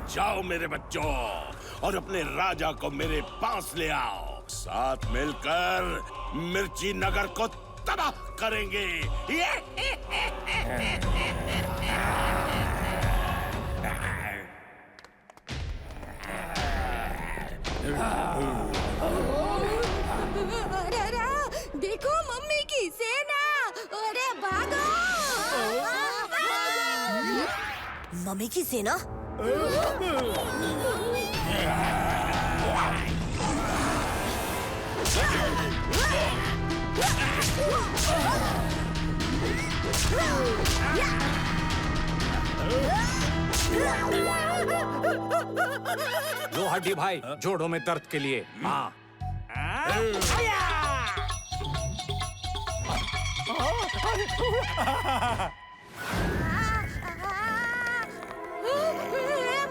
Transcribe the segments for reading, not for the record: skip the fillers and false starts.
जाओ मेरे बच्चों और अपने राजा को मेरे पास ले आओ। साथ मिलकर मिर्ची नगर को तबाह करेंगे। अरे देखो मम्मी की सेना। अरे भागो। मम्मी की सेना? लो हड्डी भाई, जोड़ों में दर्द के लिए। हाँ।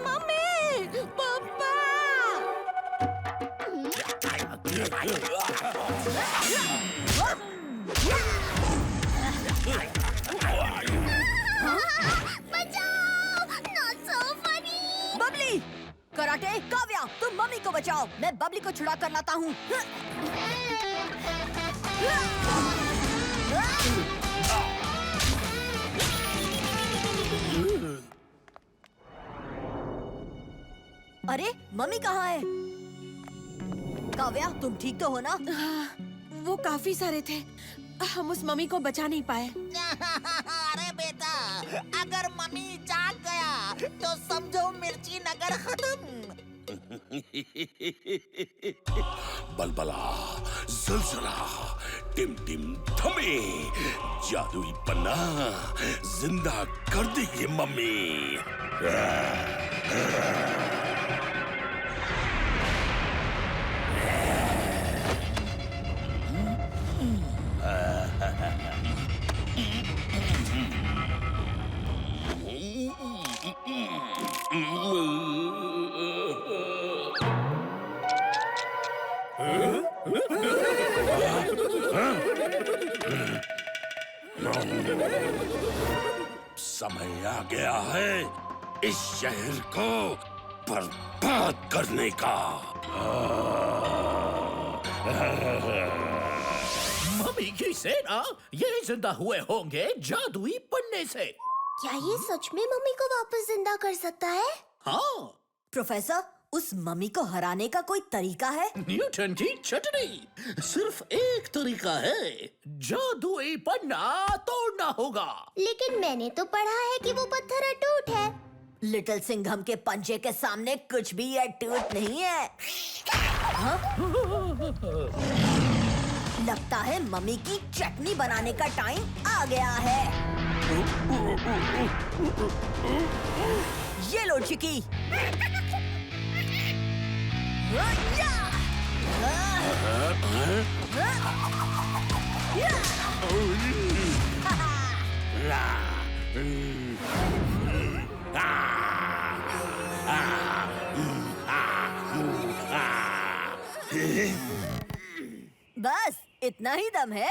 मम्मी, पापा। बबली, कराटे, काव्या, तुम मम्मी को बचाओ, मैं बबली को छुड़ा कर लाता हूँ। अरे मम्मी कहाँ है? काव्या, तुम ठीक तो हो ना? वो काफी सारे थे, हम उस मम्मी को बचा नहीं पाए। अरे बेटा, अगर मम्मी जाग गया तो समझो मिर्ची नगर खत्म। बलबला, जलजला, टिम टिम थमे, जादुई पन्ना जिंदा कर देगी मम्मी। समय आ गया है इस शहर को बर्बाद करने का। मम्मी की सेना ये जिंदा हुए होंगे जादुई पन्ने से। क्या ये सच में मम्मी को वापस जिंदा कर सकता है? हाँ। प्रोफेसर, उस मम्मी को हराने का कोई तरीका है? न्यूटन की चटनी। सिर्फ एक तरीका है, जादुई पन्ना तोड़ना होगा। लेकिन मैंने तो पढ़ा है कि वो पत्थर अटूट है। लिटिल सिंघम के पंजे के सामने कुछ भी अटूट नहीं है। हाँ? लगता है मम्मी की चटनी बनाने का टाइम आ गया है। ये लो चिकी। बस इतना ही दम है।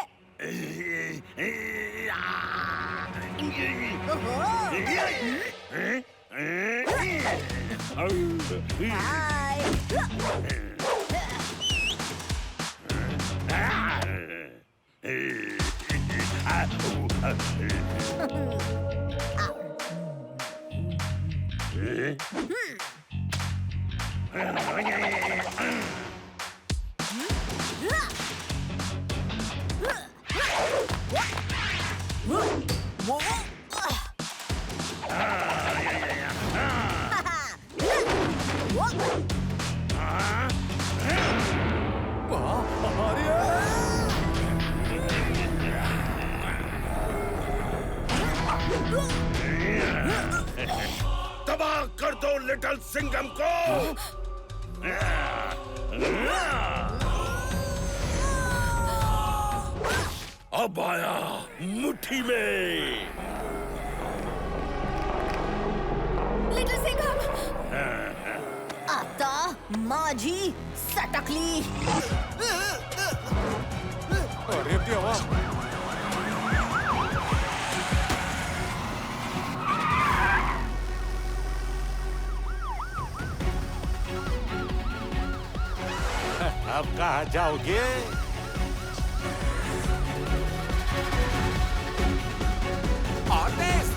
तबाह कर दो लिटिल सिंघम को। अब आया मुट्ठी में। लिटिल सिंघम। आता माझी सटकली। अरे देवा। अब कहाँ जाओगे? और तेज।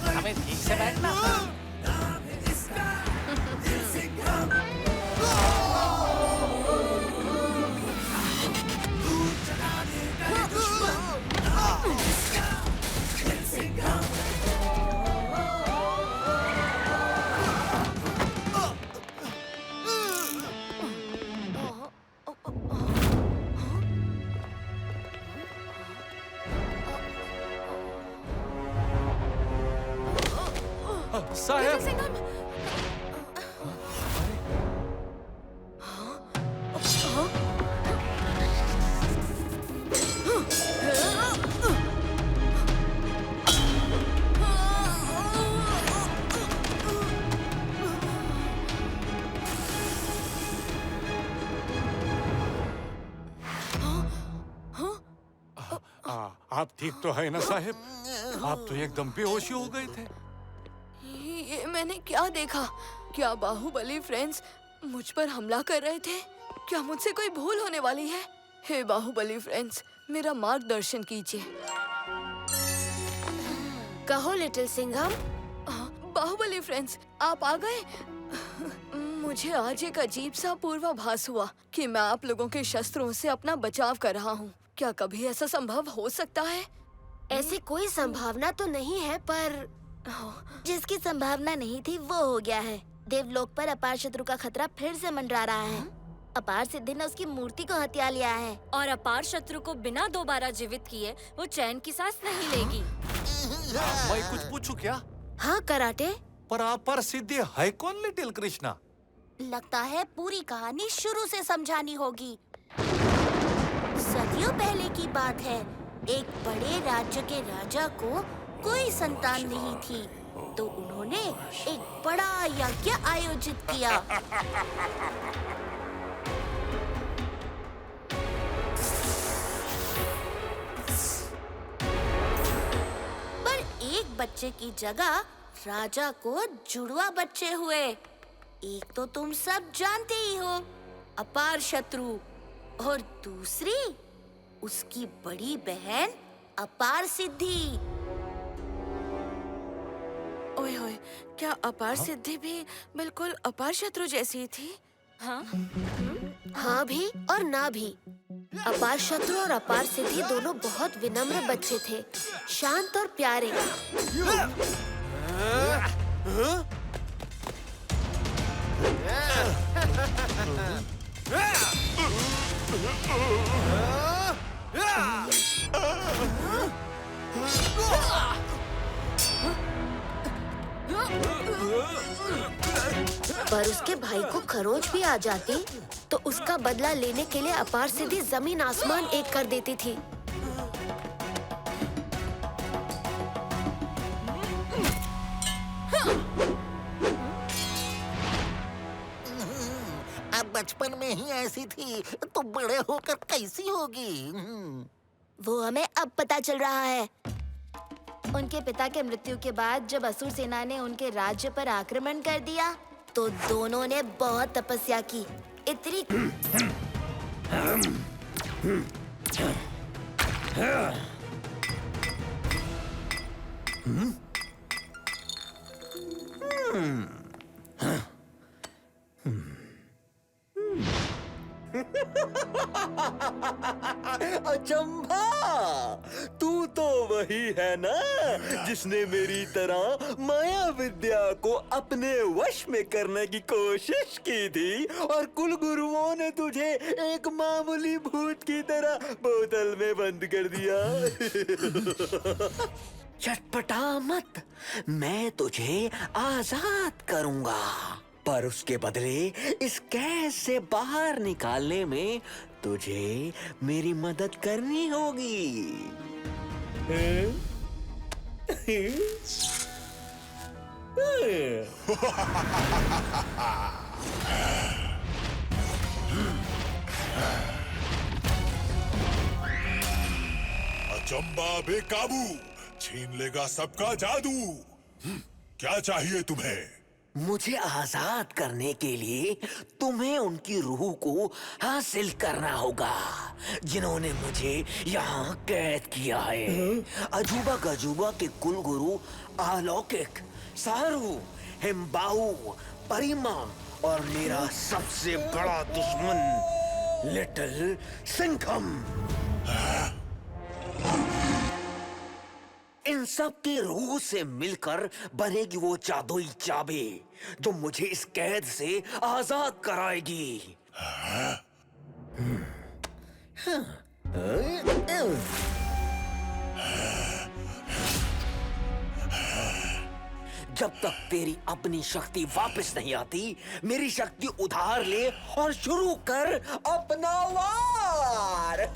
हमें ठीक से बैठना। साहब, आप ठीक तो है ना साहब? आप तो एकदम बेहोशी हो गए थे। ये मैंने क्या देखा? क्या बाहुबली फ्रेंड्स मुझ पर हमला कर रहे थे? क्या मुझसे कोई भूल होने वाली है? हे बाहुबली फ्रेंड्स, मेरा मार्गदर्शन कीजिए। कहो लिटिल सिंघम। बाहुबली फ्रेंड्स, आप आ गए? मुझे आज एक अजीब सा पूर्वाभास हुआ कि मैं आप लोगों के शस्त्रों से अपना बचाव कर रहा हूँ। क्या कभी ऐसा संभव हो सकता है? ऐसी कोई संभावना तो नहीं है, पर जिसकी संभावना नहीं थी वो हो गया है। देवलोक पर अपार शत्रु का खतरा फिर से मंडरा रहा है। अपार सिद्धि ने उसकी मूर्ति को हत्या लिया है और अपार शत्रु को बिना दोबारा जीवित किए वो चैन की सांस नहीं लेगी। मैं कुछ पूछूं क्या? हाँ कराटे। पर अपार सिद्धि है कौन लिटिल कृष्णा? लगता है पूरी कहानी शुरू से समझानी होगी। सदियों पहले की बात है। एक बड़े राज्य के राजा को कोई संतान नहीं थी, तो उन्होंने एक बड़ा यज्ञ आयोजित किया। पर एक बच्चे की जगह राजा को जुड़वा बच्चे हुए। एक तो तुम सब जानते ही हो, अपार शत्रु, और दूसरी उसकी बड़ी बहन अपार सिद्धि। ओए होए, क्या अपार सिद्धि भी बिल्कुल अपार शत्रु जैसी थी? हाँ? हाँ भी और ना भी। अपार शत्रु और अपार सिद्धि दोनों बहुत विनम्र बच्चे थे, शांत और प्यारे। पर उसके भाई को खरोच भी आ जाती तो उसका बदला लेने के लिए अपार सिद्धि जमीन आसमान एक कर देती थी। अब बचपन में ही ऐसी थी तो बड़े होकर कैसी होगी? वो हमें अब पता चल रहा है। उनके पिता के मृत्यु के बाद जब असुर सेना ने उनके राज्य पर आक्रमण कर दिया तो दोनों ने बहुत तपस्या की। इतनी अचंभा, तू तो वही है ना जिसने मेरी तरह माया विद्या को अपने वश में करने की कोशिश की थी और कुल गुरुओं ने तुझे एक मामूली भूत की तरह बोतल में बंद कर दिया। चटपटा मत, मैं तुझे आजाद करूंगा, पर उसके बदले इस कैद से बाहर निकालने में तुझे मेरी मदद करनी होगी। चंबा बेकाबू, छीन लेगा सबका जादू। क्या चाहिए तुम्हें? मुझे आजाद करने के लिए तुम्हें उनकी रूह को हासिल करना होगा, जिन्होंने मुझे यहाँ कैद किया है। अजूबा गजूबा के कुलगुरु अलौकिक, सारू, हिम्बाऊ, परिमा और मेरा सबसे बड़ा दुश्मन लिटिल सिंघम। इन सब के रूह से मिलकर बनेगी वो जादुई चाबी जो मुझे इस कैद से आजाद कराएगी। जब तक तेरी अपनी शक्ति वापस नहीं आती, मेरी शक्ति उधार ले और शुरू कर अपना वार।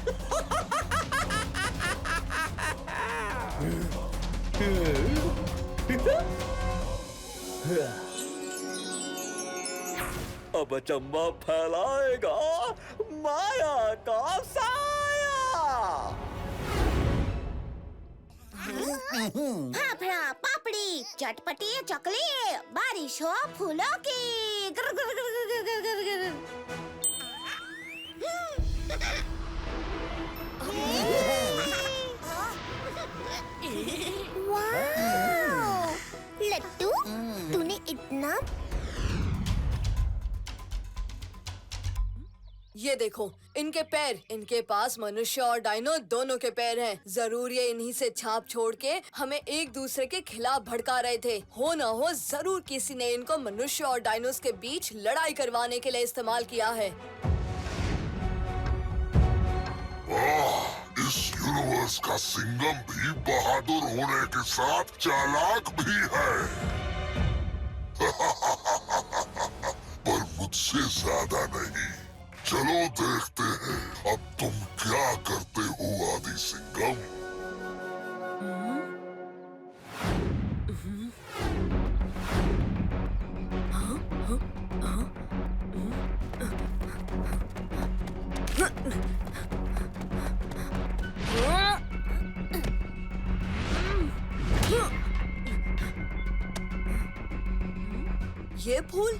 अब चंबा फैलाएगा माया का साया। फाफड़ा पापड़ी चटपटी चकली, बारिश हो फूलों की। गर गर गर गर गर गर गर। वाह! लट्टू, तूने इतना। ये देखो इनके पैर, इनके पास मनुष्य और डायनो दोनों के पैर हैं। जरूर ये इन्हीं से छाप छोड़ के हमें एक दूसरे के खिलाफ भड़का रहे थे। हो ना हो जरूर किसी ने इनको मनुष्य और डायनोस के बीच लड़ाई करवाने के लिए इस्तेमाल किया है। इस यूनिवर्स का सिंघम भी बहादुर होने के साथ चालाक भी है। पर मुझसे ज्यादा नहीं। चलो देखते हैं अब तुम क्या करते हो आदि सिंघम। ये फूल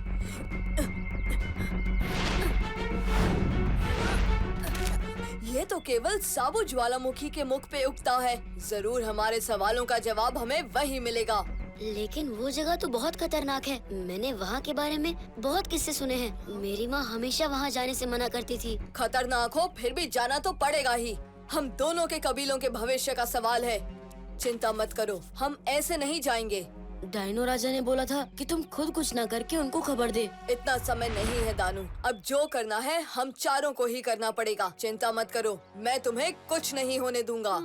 ये तो केवल साबु ज्वालामुखी के मुख पे उगता है। जरूर हमारे सवालों का जवाब हमें वहीं मिलेगा। लेकिन वो जगह तो बहुत खतरनाक है। मैंने वहाँ के बारे में बहुत किस्से सुने हैं। मेरी माँ हमेशा वहाँ जाने से मना करती थी। खतरनाक हो फिर भी जाना तो पड़ेगा ही। हम दोनों के कबीलों के भविष्य का सवाल है। चिंता मत करो, हम ऐसे नहीं जाएंगे। डायनो राजा ने बोला था कि तुम खुद कुछ न करके उनको खबर दे। इतना समय नहीं है दानू, अब जो करना है हम चारों को ही करना पड़ेगा। चिंता मत करो, मैं तुम्हें कुछ नहीं होने दूंगा।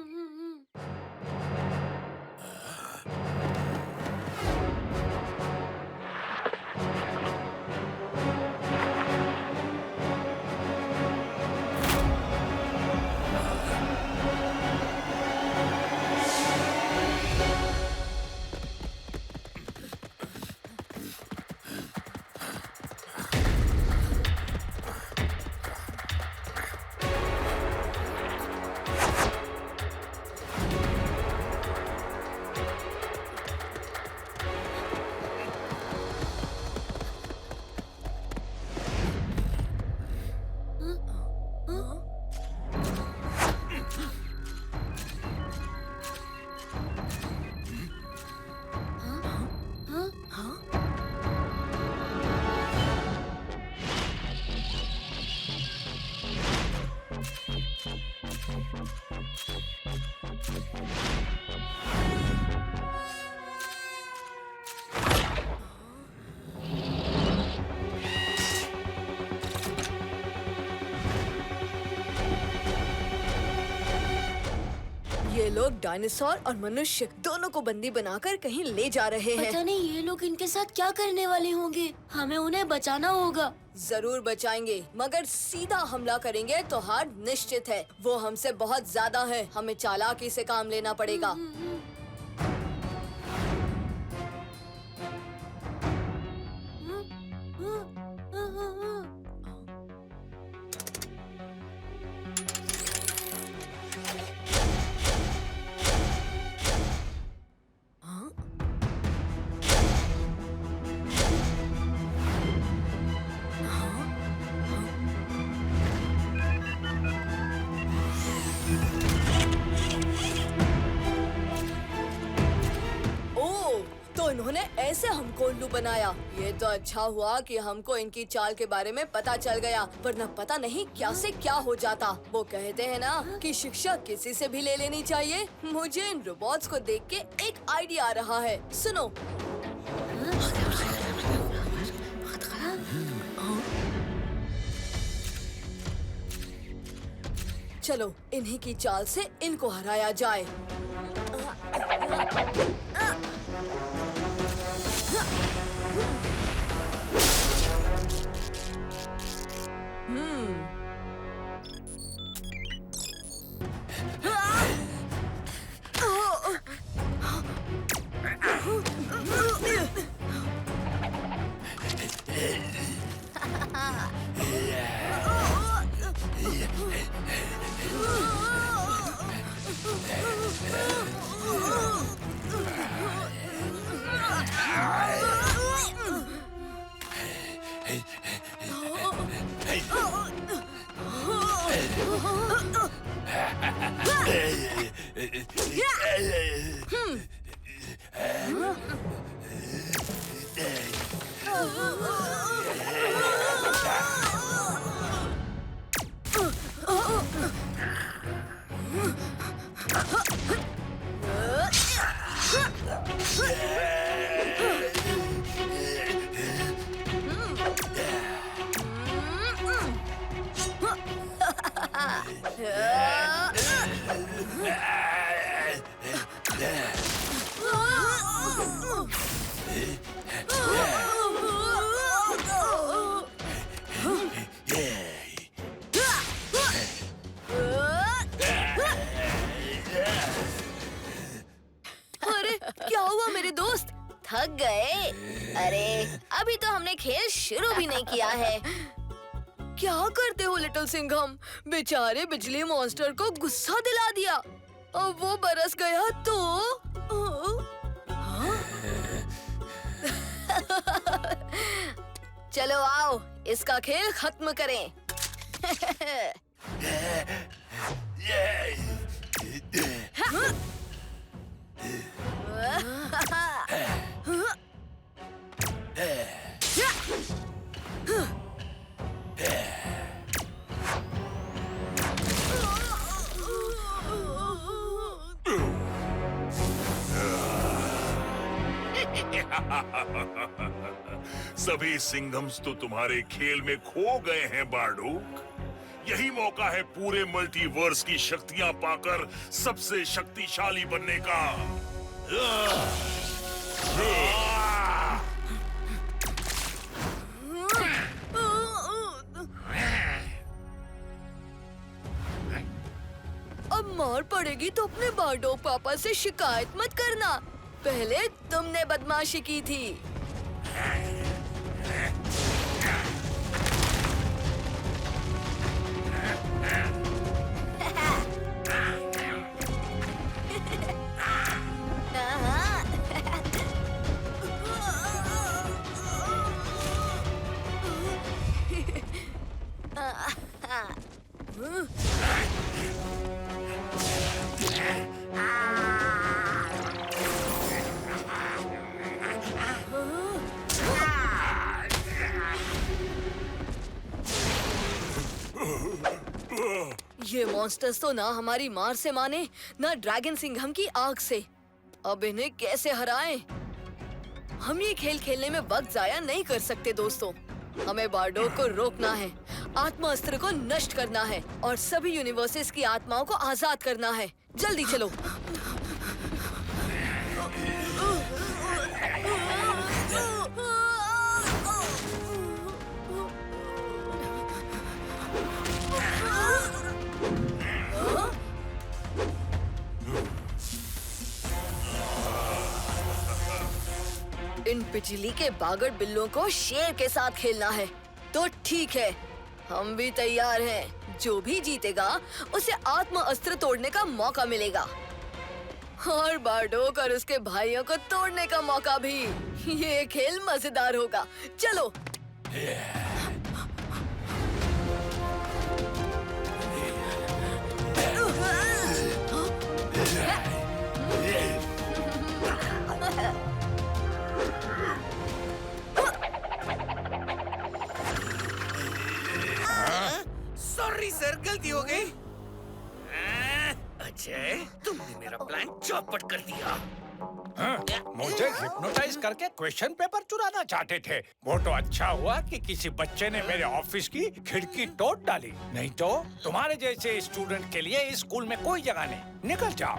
ये लोग डायनासोर और मनुष्य दोनों को बंदी बनाकर कहीं ले जा रहे हैं। पता नहीं ये लोग इनके साथ क्या करने वाले होंगे। हमें उन्हें बचाना होगा। जरूर बचाएंगे, मगर सीधा हमला करेंगे तो हार निश्चित है। वो हमसे बहुत ज्यादा है, हमें चालाकी से काम लेना पड़ेगा। हमको उल्लू बनाया। ये तो अच्छा हुआ कि हमको इनकी चाल के बारे में पता चल गया, वरना पता नहीं क्या से क्या हो जाता। वो कहते हैं ना कि शिक्षा किसी से भी ले लेनी चाहिए। मुझे इन रोबोट्स को देख के एक आइडिया आ रहा है, सुनो। चलो इन्हीं की चाल से इनको हराया जाए। अरे क्या हुआ मेरे दोस्त, थक गए? अरे अभी तो हमने खेल शुरू भी नहीं किया है। क्या करते हो लिटिल सिंघम? बेचारे बिजली मॉन्स्टर को गुस्सा दिला दिया। अब वो बरस गया तो चलो आओ इसका खेल खत्म करें। सभी सिंघम्स तो तुम्हारे खेल में खो गए हैं बार्डूक। यही मौका है पूरे मल्टीवर्स की शक्तियां पाकर सबसे शक्तिशाली बनने का। अब मार पड़ेगी तो अपने बार्डोक पापा से शिकायत मत करना। पहले तुमने बदमाशी की थी। ये मॉन्स्टर्स तो ना हमारी मार से माने ना ड्रैगन सिंघम की आग से। अब इन्हें कैसे हराएं? हम ये खेल खेलने में वक्त जाया नहीं कर सकते दोस्तों। हमें बार्डोक को रोकना है, आत्मा अस्त्र को नष्ट करना है और सभी यूनिवर्सेस की आत्माओं को आजाद करना है। जल्दी चलो। इन बिजली के बागड़ बिल्लों को शेर के साथ खेलना है तो ठीक है, हम भी तैयार हैं। जो भी जीतेगा उसे आत्मा अस्त्र तोड़ने का मौका मिलेगा और बार्डोक और उसके भाइयों को तोड़ने का मौका भी। ये खेल मजेदार होगा। चलो। सॉरी सर, गलती हो गई। अजय, तुमने मेरा प्लान चौपट कर दिया। मुझे हिप्नोटाइज करके क्वेश्चन पेपर चुराना चाहते थे। वो तो अच्छा हुआ कि किसी बच्चे ने मेरे ऑफिस की खिड़की तोड़ डाली, नहीं तो तुम्हारे जैसे स्टूडेंट के लिए इस स्कूल में कोई जगह नहीं। निकल जाओ।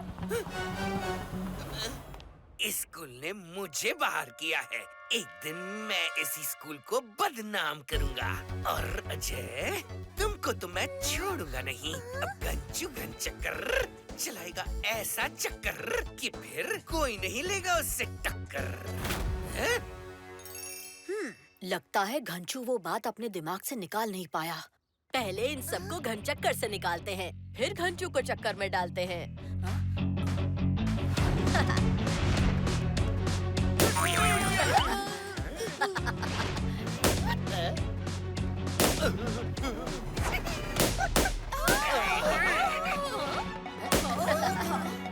इस स्कूल ने मुझे बाहर किया है। एक दिन मैं इस स्कूल को बदनाम करूंगा। और अजय, तुमको तो मैं छोड़ूंगा नहीं। अब गंजू गन चक्कर चलाएगा, ऐसा चक्कर कि फिर कोई नहीं लेगा उससे टक्कर। लगता है घंचू वो बात अपने दिमाग से निकाल नहीं पाया। पहले इन सबको घन चक्कर से निकालते हैं, फिर घंचू को चक्कर में डालते हैं।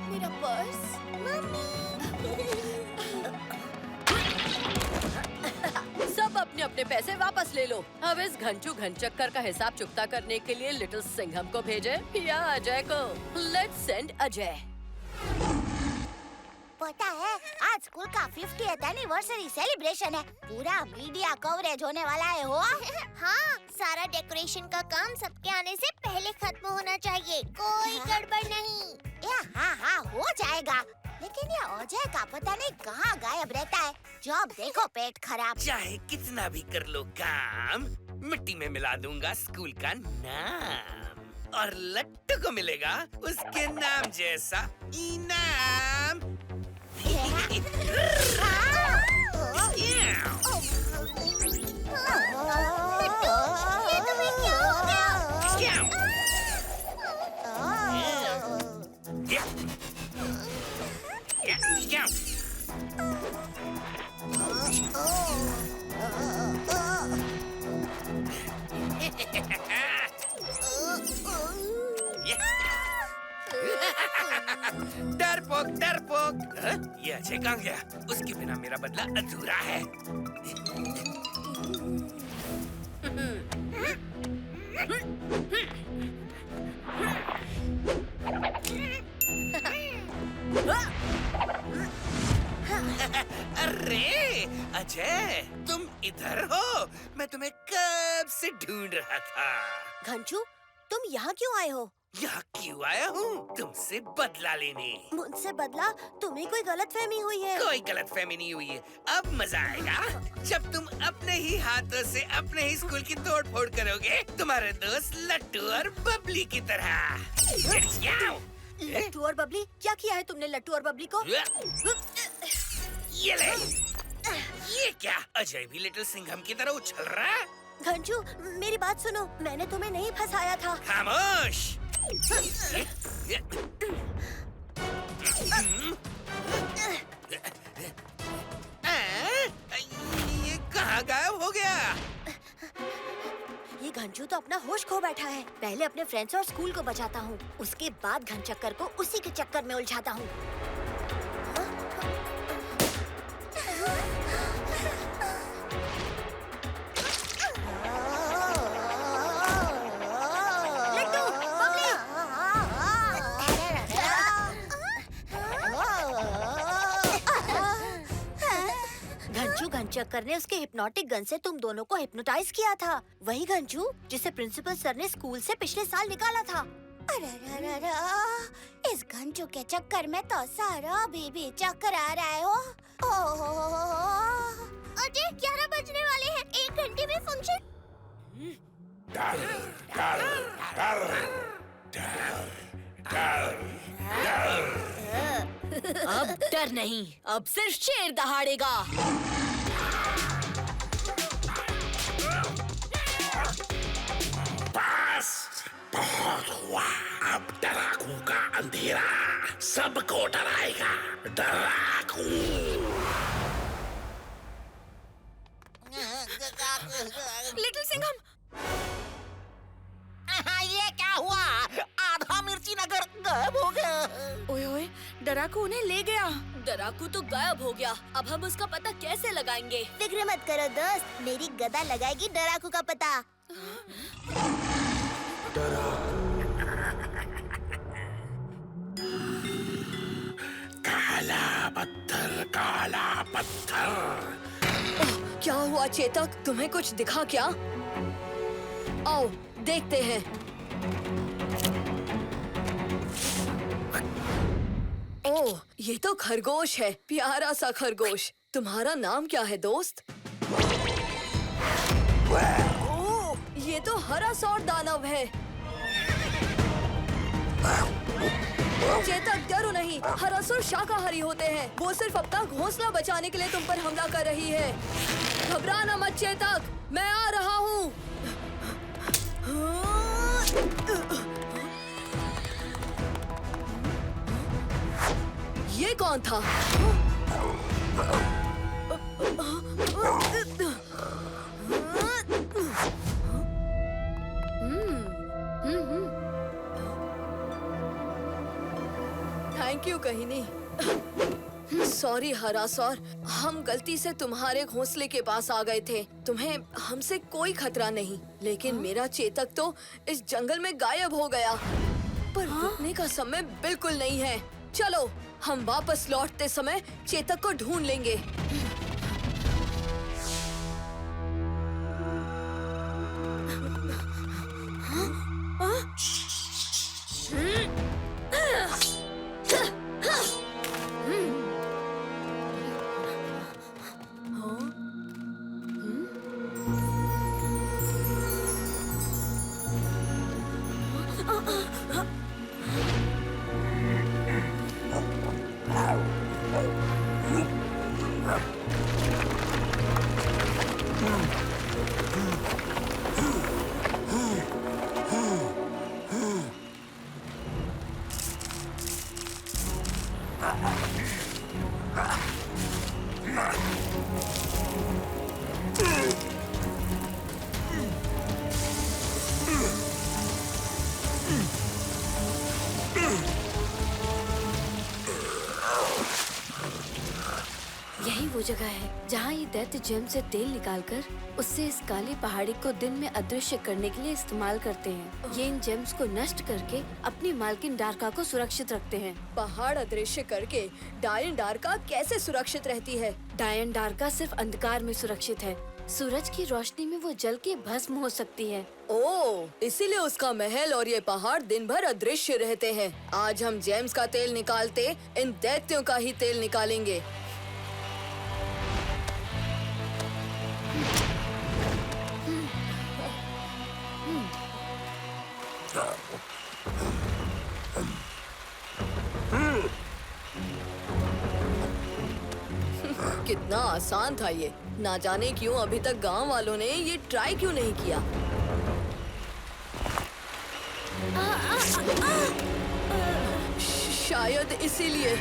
मेरा पर्स। सब अपने अपने पैसे वापस ले लो। अब इस घंचू घन चक्कर का हिसाब चुकता करने के लिए लिटिल सिंघम को भेजे या अजय को। Let's send Ajay. पता है, आज स्कूल का 50th एनिवर्सरी सेलिब्रेशन है। पूरा मीडिया कवरेज होने वाला है। हो हाँ, सारा डेकोरेशन का काम सबके आने से पहले खत्म होना चाहिए। कोई गड़बड़ नहीं। हाँ, हो जाएगा। लेकिन ये अजय का पता नहीं कहाँ गायब रहता है। जब देखो पेट खराब। चाहे कितना भी कर लो काम, मिट्टी में मिला दूंगा स्कूल का नाम। और लट्टू को मिलेगा उसके नाम जैसा इनाम। ये तुम्हें क्या हो गया? डरपोक डरपोक। ये अजय कहाँ गया? उसके बिना मेरा बदला अधूरा है। अरे अजय, तुम इधर हो? मैं तुम्हें कब से ढूंढ रहा था। घंचू, तुम यहाँ क्यों आए हो? यहाँ क्यों आया हूँ? तुमसे बदला लेने। मुझसे बदला? तुम्हें कोई गलतफहमी हुई है? कोई गलतफहमी नहीं हुई है। अब मजा आएगा जब तुम अपने ही हाथों से अपने ही स्कूल की तोड़ फोड़ करोगे, तुम्हारे दोस्त लट्टू और बबली की तरह। लट्टू और बबली? क्या किया है तुमने लट्टू और बबली को? ये ले। ये क्या? अजय भी लिटिल सिंघम की तरह उछल रहा है। घंचू, मेरी बात सुनो, मैंने तुम्हें नहीं फंसाया था। खामोश। ये कहाँ गायब हो गया? ये घंचू तो अपना होश खो बैठा है। पहले अपने फ्रेंड्स और स्कूल को बचाता हूँ, उसके बाद घन चक्कर को उसी के चक्कर में उलझाता हूँ। चक्कर ने उसके हिप्नोटिक गन से तुम दोनों को हिप्नोटाइज किया था। वही घंचू जिसे प्रिंसिपल सर ने स्कूल से पिछले साल निकाला था। अरे, इस घंचू के चक्कर में तो सारा भी चक्कर आ रहा है। अजय, 11 बजने वाले हैं। 1 घंटे में फंक्शन। डर डर डर डर डर डर। अब डर नहीं, अब सिर्फ शेर दहाड़ेगा। बस बहुत हुआ। अब डराकू का अंधेरा सबको डराएगा। डराकू। लिटिल सिंघम, ये क्या हुआ? आधा मिर्ची नगर गायब हो गया। ओए, डराकू उन्हें ले गया। डराकू तो गायब हो गया। अब हम उसका पता कैसे लगाएंगे? फिक्र मत करो दोस्त, मेरी गदा लगाएगी डराकू का पता। काला पत्थर, काला पत्थर। क्या हुआ चेतक, तुम्हें कुछ दिखा क्या? आओ देखते हैं। ओह, ये तो खरगोश है, प्यारा सा खरगोश। तुम्हारा नाम क्या है दोस्त? ओह, ये तो हरासौर दानव है। चेतक डरो नहीं, हरासुर शाकाहारी होते हैं। वो सिर्फ अपना घोंसला बचाने के लिए तुम पर हमला कर रही है। घबराना मत चेतक, मैं आ रहा हूँ। ये कौन था? थैंक यू कहिनी। सॉरी हरासौर, हम गलती से तुम्हारे घोंसले के पास आ गए थे। तुम्हें हमसे कोई खतरा नहीं, लेकिन मेरा चेतक तो इस जंगल में गायब हो गया। पर रुकने का समय बिल्कुल नहीं है। चलो हम वापस लौटते समय चेतक को ढूंढ लेंगे। यही वो जगह है जहाँ ये दैत्य जेम से तेल निकालकर उससे इस काली पहाड़ी को दिन में अदृश्य करने के लिए इस्तेमाल करते हैं। ये इन जेम्स को नष्ट करके अपनी मालकिन डार्का को सुरक्षित रखते हैं। पहाड़ अदृश्य करके डायन डार्का कैसे सुरक्षित रहती है? डायन डार्का सिर्फ अंधकार में सुरक्षित है। सूरज की रोशनी में वो जल के भस्म हो सकती है। ओह, इसीलिए उसका महल और ये पहाड़ दिन भर अदृश्य रहते हैं। आज हम जेम्स का तेल निकालते इन दैत्यों का ही तेल निकालेंगे। कितना आसान था ये। ना जाने क्यों अभी तक गांव वालों ने ये ट्राई क्यों नहीं किया। शायद इसीलिए।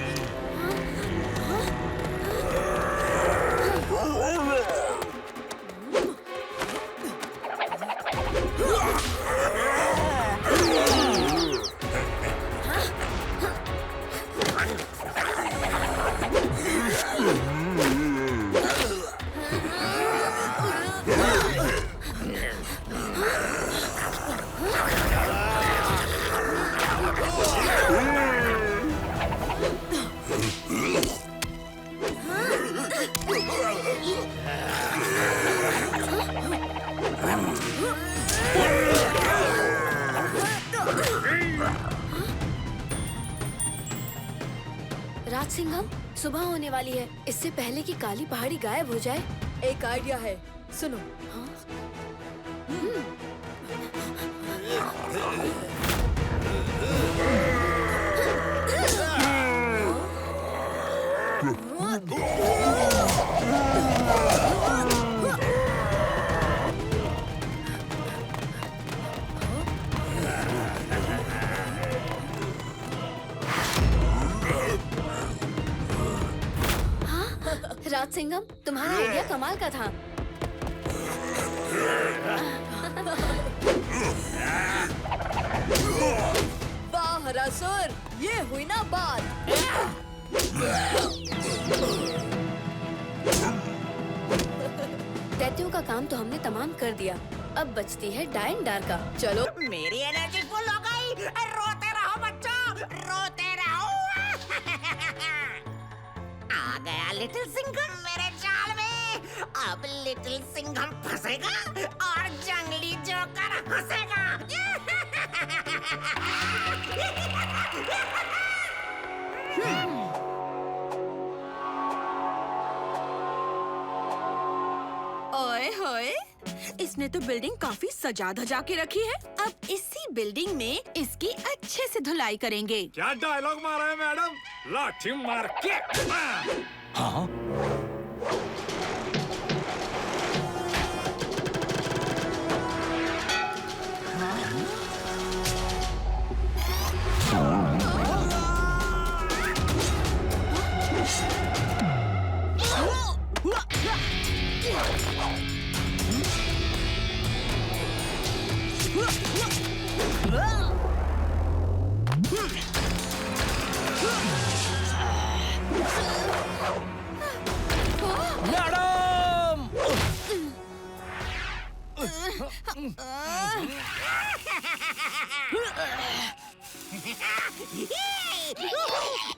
राज सिंघम, सुबह होने वाली है। इससे पहले कि काली पहाड़ी गायब हो जाए, एक आइडिया है, सुनो। राज सिंघम, तुम्हारा आइडिया कमाल का था। वाह हरासुर, ये हुई ना बात। दैत्यों का काम तो हमने तमाम कर दिया। अब बचती है डायन डार्का। चलो मेरी एनर्जी फुल हो गई। रोते रहो बच्चों, रोते रहो। आ गया लिटिल सिंघम मेरे जाल में। अब लिटिल सिंघम फंसेगा और जंगली जोकर हंसेगा। ओए होए, इसने तो बिल्डिंग काफी सजा धजा के रखी है। अब इसी बिल्डिंग में इसकी अच्छे से धुलाई करेंगे। क्या डायलॉग मारा है मैडम? लाठी मार के। हाँ?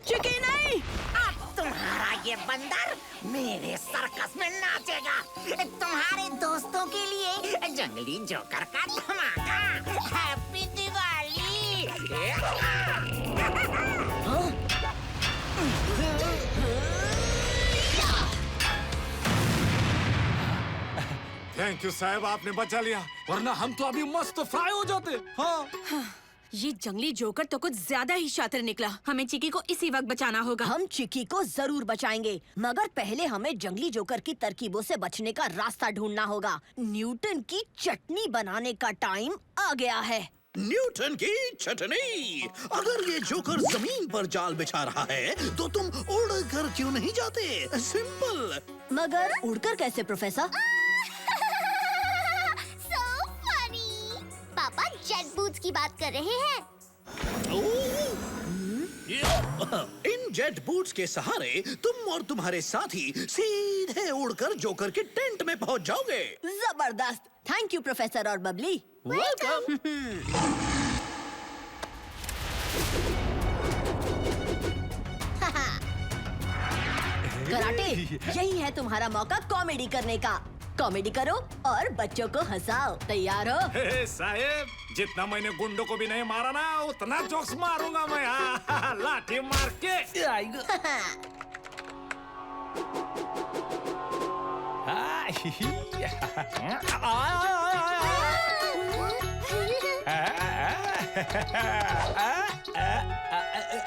चिकी नहीं, अब तुम्हारा ये बंदर मेरे सर्कस में नाचेगा। तुम्हारे दोस्तों के लिए जंगली जोकर का धमाका। हैप्पी दिवाली। थैंक यू साहब, आपने बचा लिया, वरना हम तो अभी मस्त फ्राई हो जाते। हाँ। ये जंगली जोकर तो कुछ ज्यादा ही शातिर निकला। हमें चिकी को इसी वक्त बचाना होगा। हम चिकी को जरूर बचाएंगे, मगर पहले हमें जंगली जोकर की तरकीबों से बचने का रास्ता ढूंढना होगा। न्यूटन की चटनी बनाने का टाइम आ गया है। न्यूटन की चटनी। अगर ये जोकर जमीन पर जाल बिछा रहा है तो तुम उड़कर क्यों नहीं जाते? सिंपल। मगर उड़कर कैसे प्रोफेसर? So funny। पापा जेट बूट्स की बात कर रहे हैं। इन जेट बूट्स के सहारे तुम और तुम्हारे साथी सीधे उड़कर जोकर के टेंट में पहुंच जाओगे। जबरदस्त। थैंक यू प्रोफेसर और बबली। वेलकम। कराटे, यही है तुम्हारा मौका कॉमेडी करने का। कॉमेडी करो और बच्चों को हंसाओ। तैयार हो? साहेब, जितना मैंने गुंडों को भी नहीं मारा ना, उतना जोक्स मारूंगा मैं। हाँ, लाठी मार के।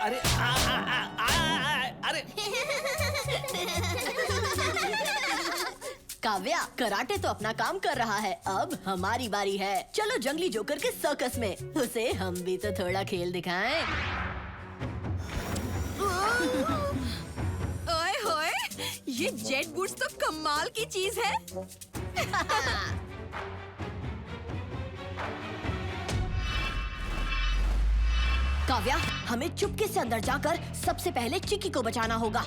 अरे अरे काव्या, कराटे तो अपना काम कर रहा है, अब हमारी बारी है। चलो जंगली जोकर के सर्कस में, उसे हम भी तो थोड़ा खेल दिखाएं। ओए होए, ये जेट बूट्स तो कमाल की चीज है। काव्या, हमें चुपके से अंदर जाकर सबसे पहले चिकी को बचाना होगा।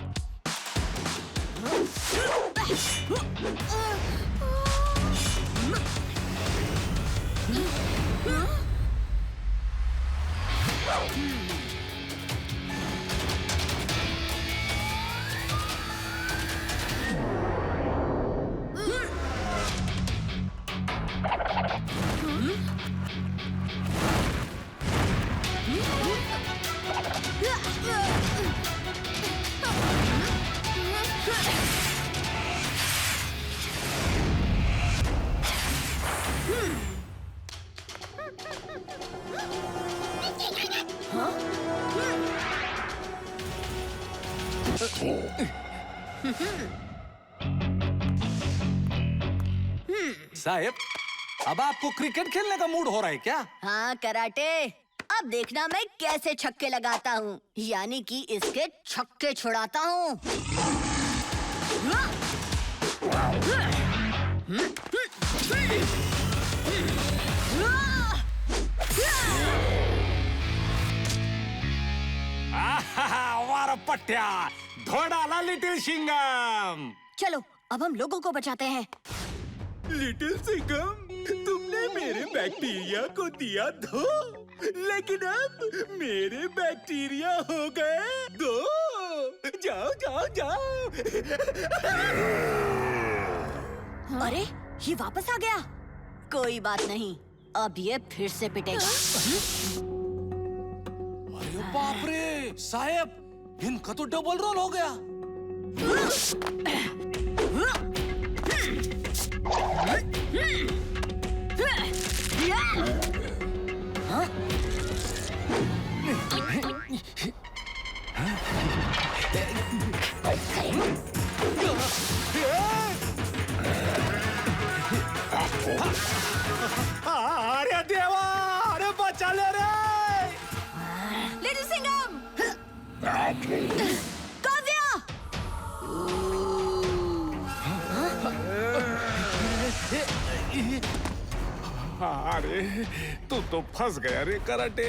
साहब, अब आपको क्रिकेट खेलने का मूड हो रहा है क्या? हाँ कराटे, अब देखना मैं कैसे छक्के लगाता हूँ, यानी कि इसके छक्के छुड़ाता हूँ। वाह पट्टिया, धोडाला लिटिल सिंघम। चलो अब हम लोगों को बचाते हैं। लिटिल सिंघम, तुमने मेरे बैक्टीरिया को दिया धो, लेकिन अब मेरे बैक्टीरिया हो गए 2। जाओ जाओ जाओ। अरे ये वापस आ गया। कोई बात नहीं, अब ये फिर से पिटेगा। अरे बाप रे साहब, इनका तो डबल रोल हो गया। अरे देवा, अरे बचा ले रे। लिटिल सिंघम! काव्या! अरे तू तो फंस गया रे कराटे।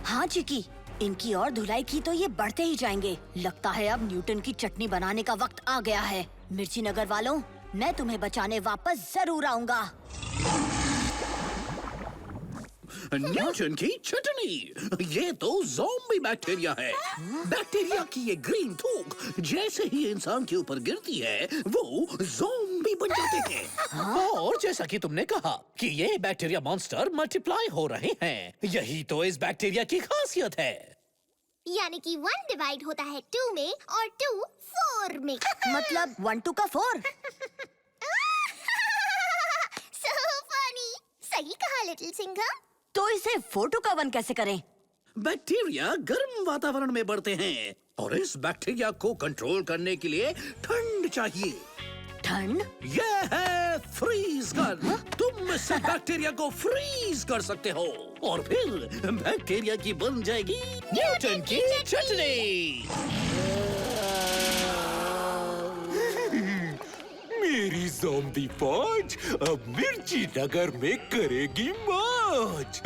हाँ चिकी, इनकी और धुलाई की तो ये बढ़ते ही जाएंगे। लगता है अब न्यूटन की चटनी बनाने का वक्त आ गया है। मिर्ची नगर वालों, मैं तुम्हें बचाने वापस जरूर आऊंगा। न्यूटन की चटनी, ये तो ज़ॉम्बी बैक्टीरिया है। बैक्टीरिया की ये ग्रीन थूक जैसे ही इंसान के ऊपर गिरती है वो ज़ॉम्बी बन जाते हैं। और जैसा कि तुमने कहा कि ये बैक्टीरिया मॉन्स्टर मल्टीप्लाई हो रहे हैं, यही तो इस बैक्टीरिया की खासियत है। यानी कि 1 डिवाइड होता है 2 में और 2 4 में। मतलब 1 2 का 4। So funny! सही कहा लिटिल सिंघम। तो इसे 4 2 का 1 कैसे करें? बैक्टीरिया गर्म वातावरण में बढ़ते हैं और इस बैक्टीरिया को कंट्रोल करने के लिए ठंड चाहिए। ठंड? यह है फ्रीज गन। तुम इस बैक्टीरिया को फ्रीज कर सकते हो और फिर बैक्टीरिया की बन जाएगी न्यूटन की चटनी। मेरी ज़ॉम्बी फौज अब मिर्ची नगर में करेगी मौज।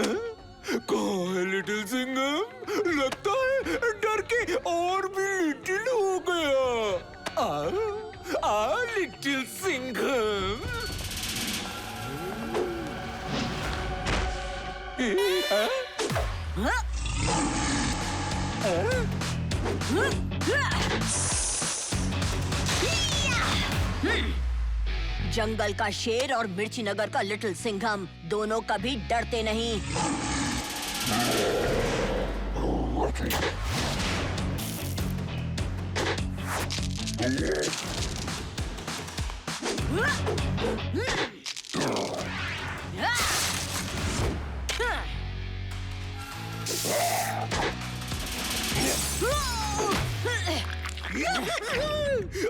कहाँ है लिटिल सिंघम? लगता है डर के और भी लिटिल हो गया। आ लिटिल सिंघम। जंगल का शेर और मिर्ची नगर का लिटिल सिंघम दोनों कभी डरते नहीं।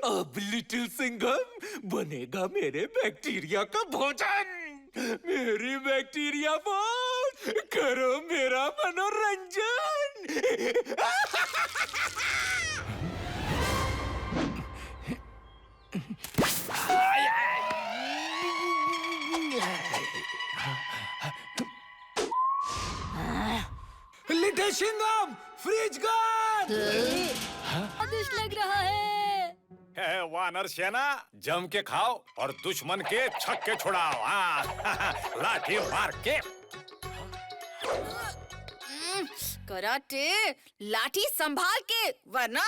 अब लिटिल सिंघम बनेगा मेरे बैक्टीरिया का भोजन। मेरी बैक्टीरिया फौज, करो मेरा मनोरंजन। Little Singham, fridge gun! स्वादिष्ट लग रहा है। वानर सेना, जम के खाओ और दुश्मन के छक्के छुड़ाओ। हाँ, लाठी मार के। कराटे, लाठी संभाल के, वरना।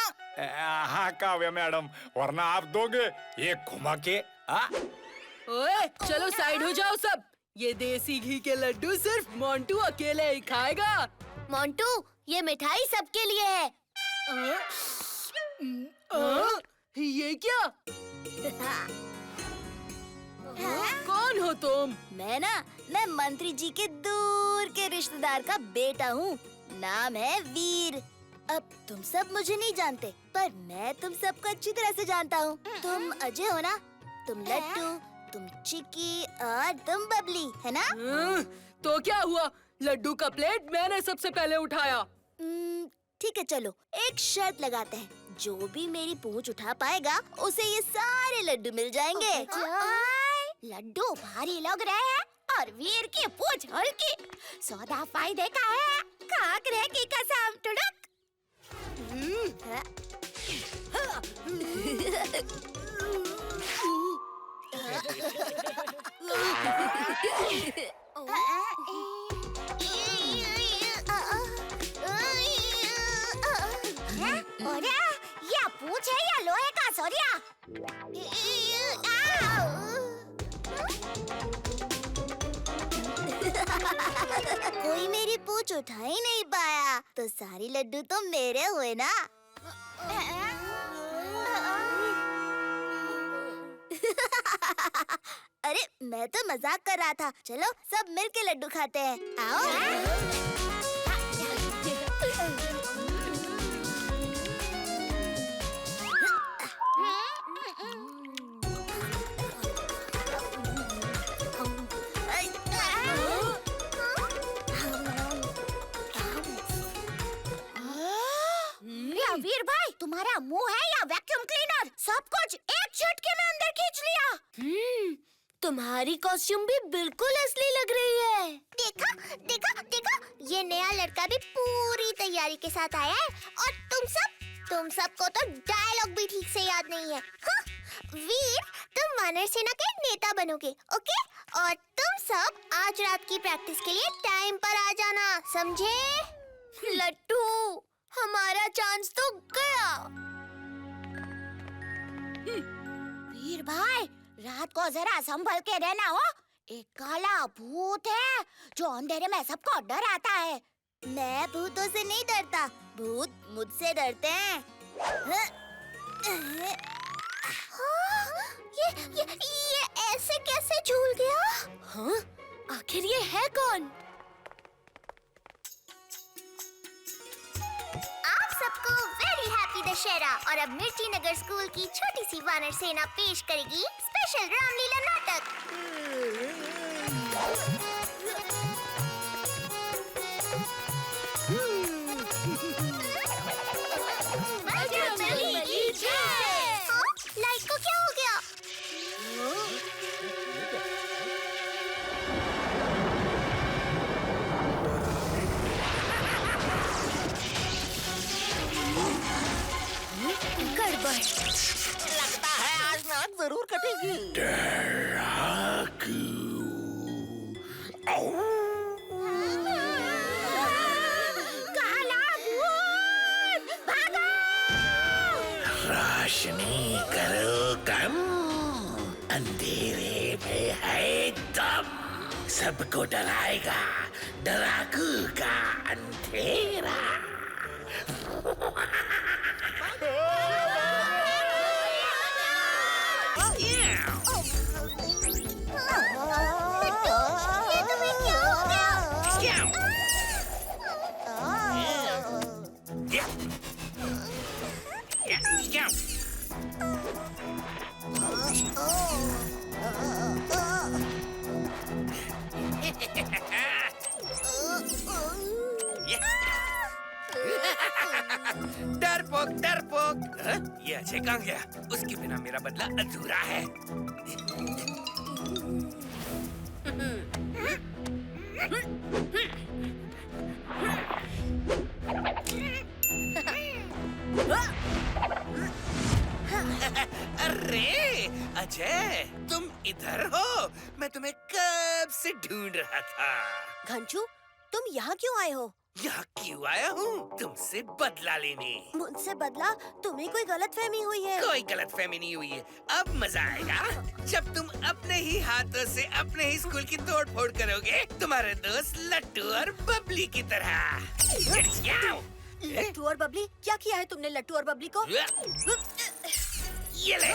हाँ काव्या मैडम, वरना आप दोगे एक घुमा के। ओए, चलो साइड हो जाओ सब। ये देसी घी के लड्डू सिर्फ मोंटू अकेले ही खाएगा। मोंटू, ये मिठाई सबके लिए है। ये क्या? कौन हो तुम? मैं मंत्री जी के दूर के रिश्तेदार का बेटा हूँ। नाम है वीर। अब तुम सब मुझे नहीं जानते, पर मैं तुम सबको अच्छी तरह से जानता हूँ। तुम अजय हो ना? तुम लट्टू, तुम चिक्की और तुम बबली, है ना? तो क्या हुआ? लड्डू का प्लेट मैंने सबसे पहले उठाया। ठीक है, चलो एक शर्त लगाते हैं। जो भी मेरी पूंछ उठा पाएगा उसे ये सारे लड्डू मिल जाएंगे। लड्डू भारी लग रहे हैं और वीर की पूंछ हल्की। सौदा फायदे का है, काकरे की कसम टुडुक। अरे ये पूंछ है या लोहे का सौरिया? कोई मेरी पूंछ उठा ही नहीं पाया, तो सारी लड्डू तो मेरे हुए ना। अरे मैं तो मजाक कर रहा था। चलो सब मिलके लड्डू खाते हैं। आओ। वीर भाई, तुम्हारा मुंह है या वैक्यूम क्लीनर? सब कुछ एक झटके में अंदर खींच लिया। तुम्हारी कॉस्ट्यूम भी बिल्कुल असली लग रही है। देखा देखा देखा, ये नया लड़का भी पूरी तैयारी के साथ आया है। और तुम सबको तो डायलॉग भी ठीक से याद नहीं है। हाँ? वीर, तुम वानर सेना के नेता बनोगे, ओके? और तुम सब आज रात की प्रैक्टिस के लिए टाइम पर आ जाना, समझे? लट्टू, हमारा चांस तो गया। वीर भाई, रात को जरा संभल के रहना हो। एक काला भूत है जो अंधेरे में सबको डराता है। मैं भूतों से नहीं डरता, भूत मुझसे डरते हैं। ये ऐसे कैसे झूल गया? हाँ? आखिर ये है कौन? सबको वेरी हैप्पी दशहरा। और अब मिर्ची नगर स्कूल की छोटी सी वानर सेना पेश करेगी स्पेशल रामलीला नाटक। लाइट को क्या हो गया? लगता है आज नाक जरूर कटेगी। काला भूत, भागो! रोशनी करो कम, अंधेरे में है दम। सबको डराएगा डराकू का अंधेरा। ये तुम्हें क्या हो गया? डरपोक डरपोक। हाँ? ये अजय कहाँ गया? उसके बिना मेरा बदला अधूरा है। अरे अजय, तुम इधर हो? मैं तुम्हें कब से ढूंढ रहा था। घंचू, तुम यहाँ क्यों आए हो? यहाँ क्यों आया हूँ? तुमसे बदला लेने। मुझसे बदला? तुम्हें कोई गलतफहमी हुई है? कोई गलतफहमी नहीं हुई है। अब मजा आएगा जब तुम अपने ही हाथों से अपने ही स्कूल की तोड़ फोड़ करोगे, तुम्हारे दोस्त लट्टू और बबली की तरह। लट्टू और बबली? क्या किया है तुमने लट्टू और बबली को? ये ले।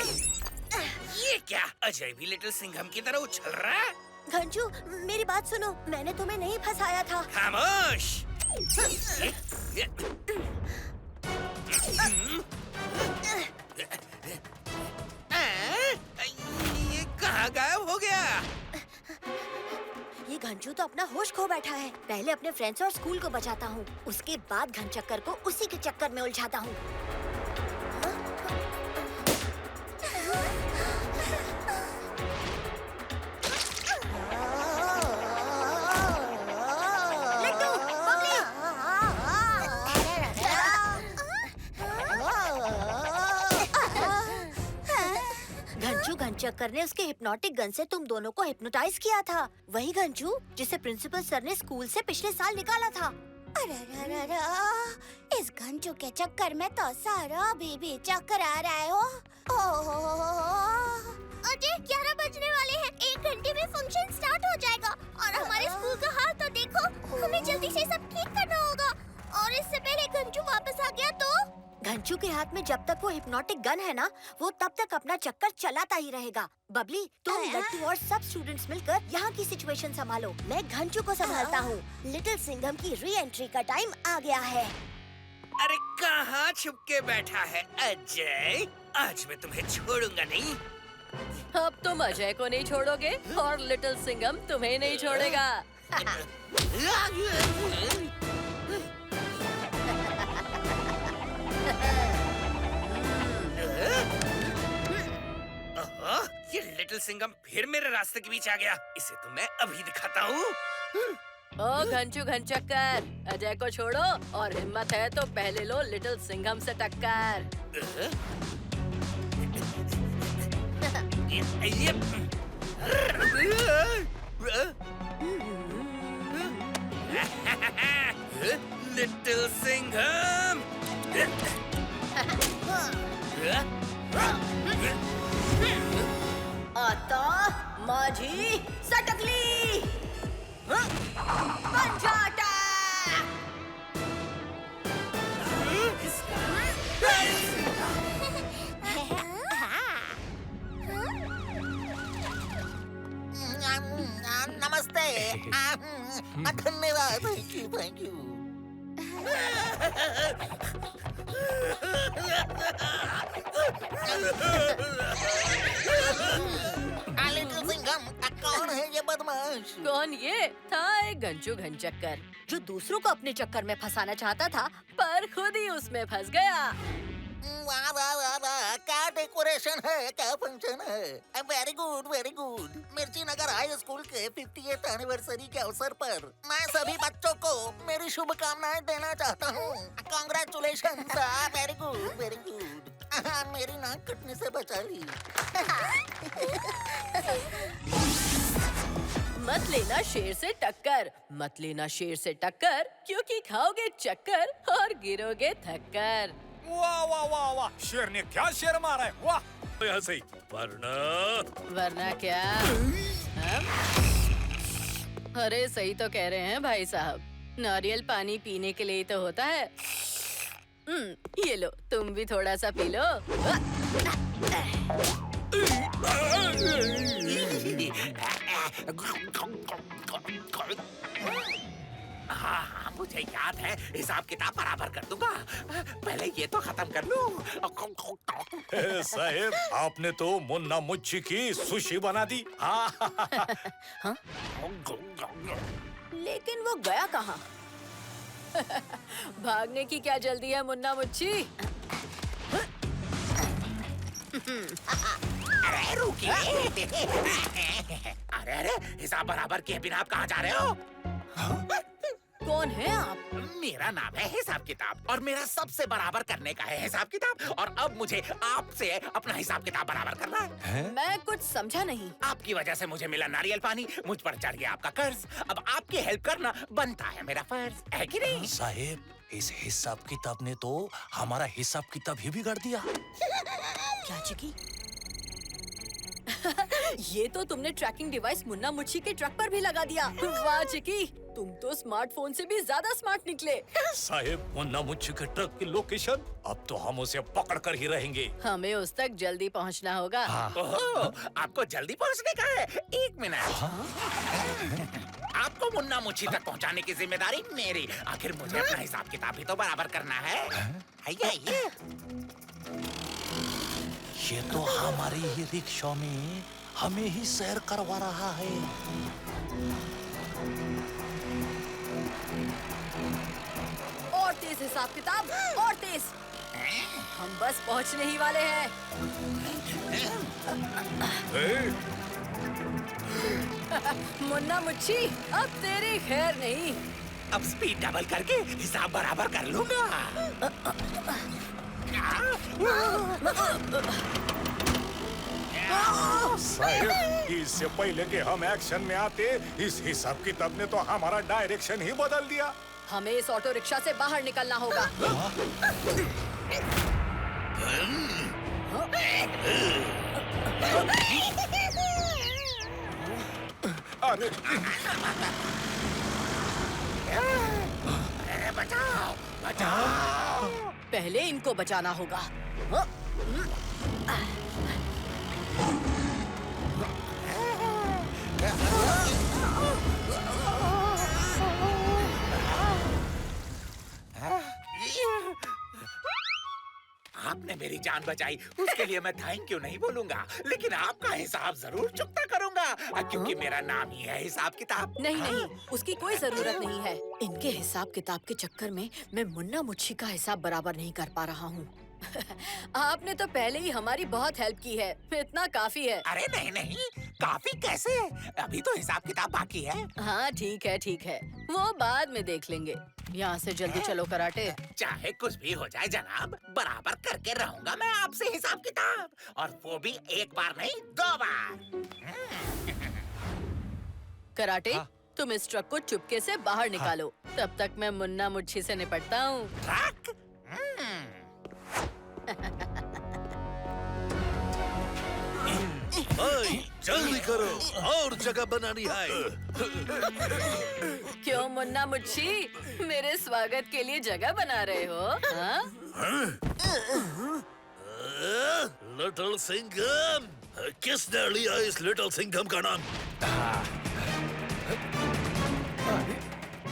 ये क्या? अजय भी लिटिल सिंघम की तरह उछल रहा है। घंचू, मेरी बात सुनो, मैंने तुम्हें नहीं फंसाया था। खामोश। ये कहाँ गायब हो गया? ये घंचू तो अपना होश खो बैठा है। पहले अपने फ्रेंड्स और स्कूल को बचाता हूँ, उसके बाद घनचक्कर को उसी के चक्कर में उलझाता हूँ। घनचक्कर ने उसके हिप्नोटिक गन से तुम दोनों को हिप्नोटाइज किया था। वही घनचू जिसे प्रिंसिपल सर ने स्कूल से पिछले साल निकाला था। अरे इस घंचू के चक्कर में तो सारा अभी भी चक्कर आ रहा है। अजय 11 बजने वाले हैं। 1 घंटे में फंक्शन स्टार्ट हो जाएगा और हमारे स्कूल का हाल तो देखो। हमें जल्दी से सब ठीक करना होगा और इससे पहले घंचू वापस आ गया तो। घनचू के हाथ में जब तक वो हिप्नोटिक गन है ना, वो तब तक अपना चक्कर चलाता ही रहेगा। बबली, तुम लट्टू और सब स्टूडेंट्स मिलकर यहाँ की सिचुएशन संभालो। मैं घनचू को संभालता हूँ। लिटिल सिंघम की री एंट्री का टाइम आ गया है। अरे कहाँ छुप के बैठा है अजय? आज मैं तुम्हें छोड़ूंगा नहीं। अब तुम अजय को नहीं छोड़ोगे और लिटिल सिंघम तुम्हें नहीं छोड़ेगा। ये लिटिल सिंघम फिर मेरे रास्ते के बीच आ गया। इसे तो मैं अभी दिखाता हूँ। ओ घनचू घनचक्कर, अजय को छोड़ो और हिम्मत है तो पहले लो लिटिल सिंघम से टक्कर। लिटिल सिंघम। आता माझी सटकली पंचाटा। नमस्ते। धन्यवाद। Thank you. लिटिल सिंघम, कौन है ये बदमाश? कौन ये? था एक घनचू घनचक्कर जो दूसरों को अपने चक्कर में फंसाना चाहता था, पर खुद ही उसमें फंस गया। वाह वाह वाह वाह, क्या डेकोरेशन है, क्या फंक्शन है। Very good very good. मिर्ची नगर हाई स्कूल के 50th एनिवर्सरी के अवसर पर मैं सभी बच्चों को मेरी शुभकामनाएं देना चाहता हूँ। Congratulation. Very good very good. मेरी नाक कटने से बचा ली। मत लेना शेर से टक्कर, मत लेना शेर से टक्कर, क्योंकि खाओगे चक्कर और गिरोगे थक्कर। वाह वाह वाह वाह, शेर ने क्या शेर मारा है। वाह, ऐसे ही। वरना क्या? अरे सही तो कह रहे हैं भाई साहब, नारियल पानी पीने के लिए तो होता है। ये लो, तुम भी थोड़ा सा पी लो। हाँ, मुझे याद है। हिसाब किताब बराबर कर दूंगा। पहले ये तो खत्म कर लूं। साहब, आपने तो मुन्ना मुच्छी की सुशी बना दी। हाँ? लेकिन वो गया कहाँ? भागने की क्या जल्दी है मुन्ना मुच्छी? अरे रुकिए। अरे हिसाब बराबर किए बिना आप कहाँ जा रहे हो? कौन है आप? मेरा नाम है हिसाब किताब और मेरा सबसे बराबर करने का है हिसाब किताब। और अब मुझे आपसे अपना हिसाब किताब बराबर करना है। मैं कुछ समझा नहीं। आपकी वजह से मुझे मिला नारियल पानी, मुझ पर चढ़ गया आपका कर्ज। अब आपकी हेल्प करना बनता है मेरा फर्ज, है कि नहीं? साहेब, इस हिसाब किताब ने तो हमारा हिसाब किताब ही बिगाड़ दिया। क्या चिकी? ये तो तुमने ट्रैकिंग डिवाइस मुन्ना मुच्छी के ट्रक पर भी लगा दिया। वाह चिकी, तुम तो स्मार्टफोन से भी ज्यादा स्मार्ट निकले। साहेब, मुन्ना मुच्छी के ट्रक की लोकेशन, अब तो हम उसे पकड़ कर ही रहेंगे। हमें उस तक जल्दी पहुंचना होगा। आपको जल्दी पहुंचने का है? 1 मिनट। आपको मुन्ना मुच्छी तक पहुंचाने की जिम्मेदारी मेरी। आखिर मुझे अपना हिसाब किताब भी तो बराबर करना है। आइए। ये तो हमारे ही रिक्शा में हमें ही सैर करवा रहा है। और तेज हिसाब किताब, और तेज। हम बस पहुंचने ही वाले हैं। मुन्ना मुच्छी, अब तेरी खैर नहीं। अब स्पीड डबल करके हिसाब बराबर कर लूंगा। साहब, इससे पहले कि हम एक्शन में आते, इस हिसाब किताब ने तो हमारा डायरेक्शन ही बदल दिया। हमें इस ऑटो रिक्शा से बाहर निकलना होगा। अरे बचाओ, बचाओ। पहले इनको बचाना होगा। आपने मेरी जान बचाई, उसके लिए मैं थैंक यू नहीं बोलूंगा, लेकिन आपका हिसाब जरूर चुकता करूंगा, क्योंकि मेरा नाम ही है हिसाब किताब। नहीं, उसकी कोई जरूरत नहीं है। इनके हिसाब किताब के चक्कर में मैं मुन्ना मुच्छी का हिसाब बराबर नहीं कर पा रहा हूँ। आपने तो पहले ही हमारी बहुत हेल्प की है, इतना काफी है। अरे नहीं, काफी कैसे? अभी तो हिसाब किताब बाकी है। हाँ ठीक है, वो बाद में देख लेंगे। यहाँ से जल्दी चलो कराटे। चाहे कुछ भी हो जाए जनाब, बराबर करके रहूंगा मैं आपसे हिसाब किताब, और वो भी एक बार नहीं 2 बार। कराटे, तुम इस ट्रक को चुपके से बाहर निकालो, तब तक मैं मुन्ना मुच्छी से निपटता हूँ। ट्रक? जल्दी करो, और जगह बनानी है। क्यों मुन्ना मुच्छी, मेरे स्वागत के लिए जगह बना रहे हो? लिटिल सिंघम, किसने लिया इस लिटिल सिंघम का नाम?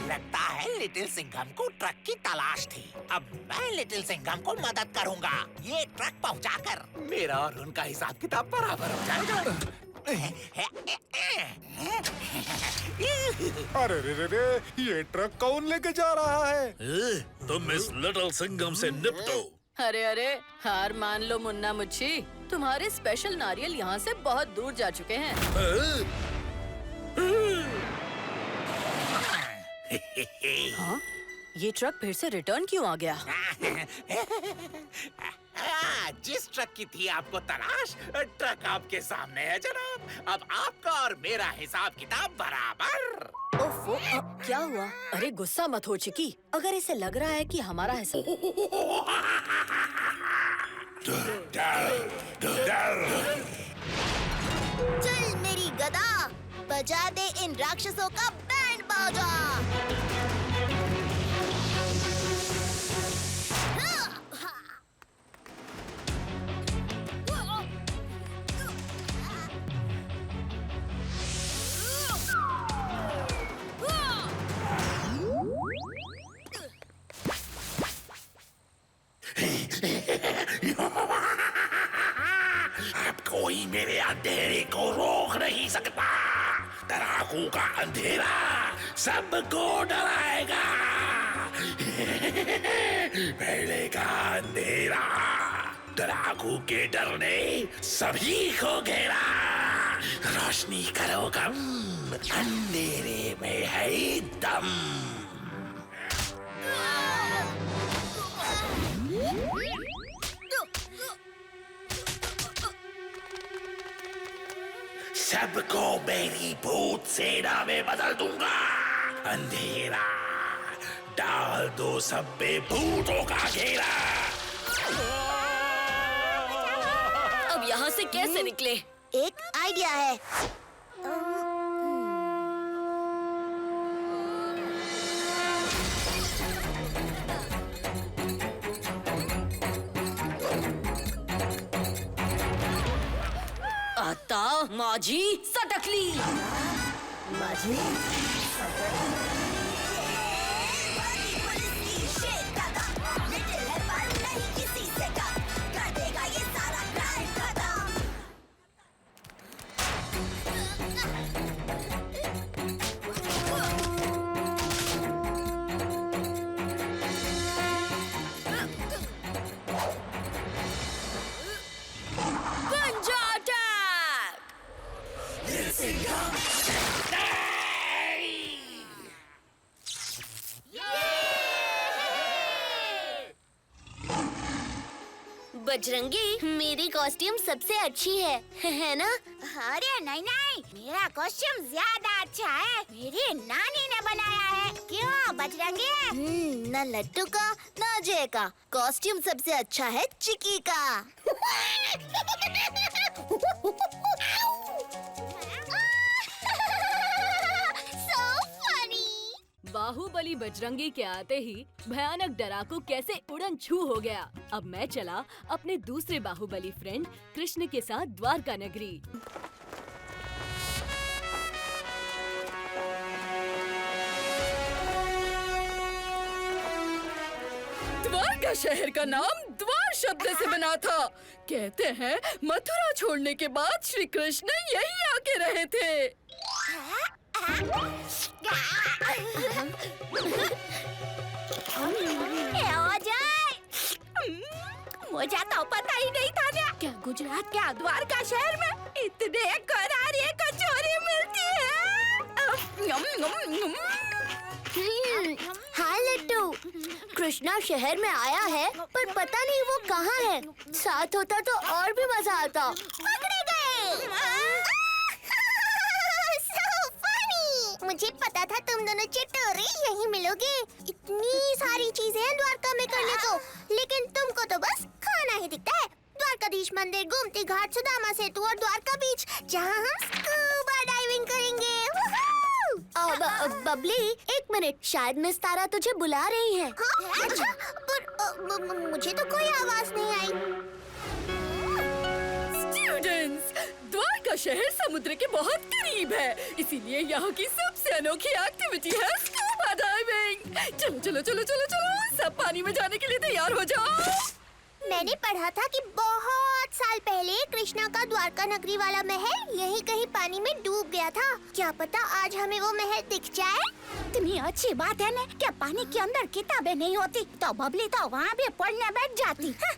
लगता है लिटिल सिंघम को ट्रक की तलाश थी। अब मैं लिटिल सिंघम को मदद करूंगा। ये ट्रक पहुंचाकर मेरा और उनका हिसाब किताब बराबर हो जाएगा। अरे रे, ये ट्रक कौन लेके जा रहा है? तुम इस लिटिल सिंघम से निपटो। अरे, हार मान लो मुन्ना मुच्छी, तुम्हारे स्पेशल नारियल यहाँ से बहुत दूर जा चुके हैं। हाँ? ये ट्रक फिर से रिटर्न क्यों आ गया? जिस ट्रक की थी आपको तलाश, ट्रक आपके सामने है जनाब। अब आपका और मेरा हिसाब किताब बराबर। ओफो, क्या हुआ? अरे गुस्सा मत हो चिकी, अगर इसे लग रहा है कि हमारा हिसाब। चल मेरी गदा, बजा दे इन राक्षसों का बैंड बाजा। अब कोई मेरे अंधेरे को रोक नहीं सकता। तराकू का अंधेरा सबको डराएगा। पहले का अंधेरा तराकू के डर ने सभी को घेरा। रोशनी करो कम, अंधेरे में है दम। सबको मेरी भूत सेना में बदल दूंगा। अंधेरा डाल दो सब पे भूतों का घेरा। अब यहाँ से कैसे निकले? एक आइडिया है। आता माझी सटकली। माझी बजरंगी, मेरी कॉस्ट्यूम सबसे अच्छी है ना? अरे नहीं नहीं, मेरा कॉस्ट्यूम ज्यादा अच्छा है। मेरी नानी ने बनाया है। क्यों बजरंगी? न लट्टू का न अजय का। कॉस्ट्यूम सबसे अच्छा है चिकी का। बाहुबली बजरंगी के आते ही भयानक डराकू कैसे उड़न छू हो गया। अब मैं चला अपने दूसरे बाहुबली फ्रेंड कृष्ण के साथ द्वारका नगरी। द्वारका शहर का नाम द्वार शब्द से बना था। कहते हैं मथुरा छोड़ने के बाद श्री कृष्ण यही आके रहे थे। मुझे तो पता ही नहीं था ना, क्या गुजरात के द्वारका शहर में इतने करारी कचौरी मिलती है। हाँ लट्टू, कृष्णा शहर में आया है पर पता नहीं वो कहाँ है। साथ होता तो और भी मजा आता। पकड़े गए। मुझे पता था तुम दोनों चिटोरे यहीं मिलोगे। इतनी सारी चीजें हैं द्वारका में करने को, लेकिन तुमको तो बस खाना ही दिखता है। द्वारकाधीश मंदिर, गोमती घाट, सुदामा सेतु और द्वारका बीच, जहाँ हम स्कूबा डाइविंग करेंगे। बबली, एक मिनट, शायद मिस तारा तुझे बुला रही है। हाँ? अच्छा, पर मुझे तो कोई आवाज नहीं आई। स्टूडेंट्स, द्वारका शहर समुद्र के बहुत करीब है, इसीलिए यहाँ की सबसे अनोखी एक्टिविटी है स्कूबा डाइविंग। चलो चलो चलो चलो चलो, सब पानी में जाने के लिए तैयार हो जाओ। मैंने पढ़ा था कि बहुत साल पहले कृष्णा का द्वारका नगरी वाला महल यहीं कहीं पानी में डूब गया था। क्या पता आज हमें वो महल दिख जाए। इतनी अच्छी बात है ना, क्या पानी के अंदर किताबें नहीं होती तो बबली तो वहाँ भी पढ़ने बैठ जाती। हाँ?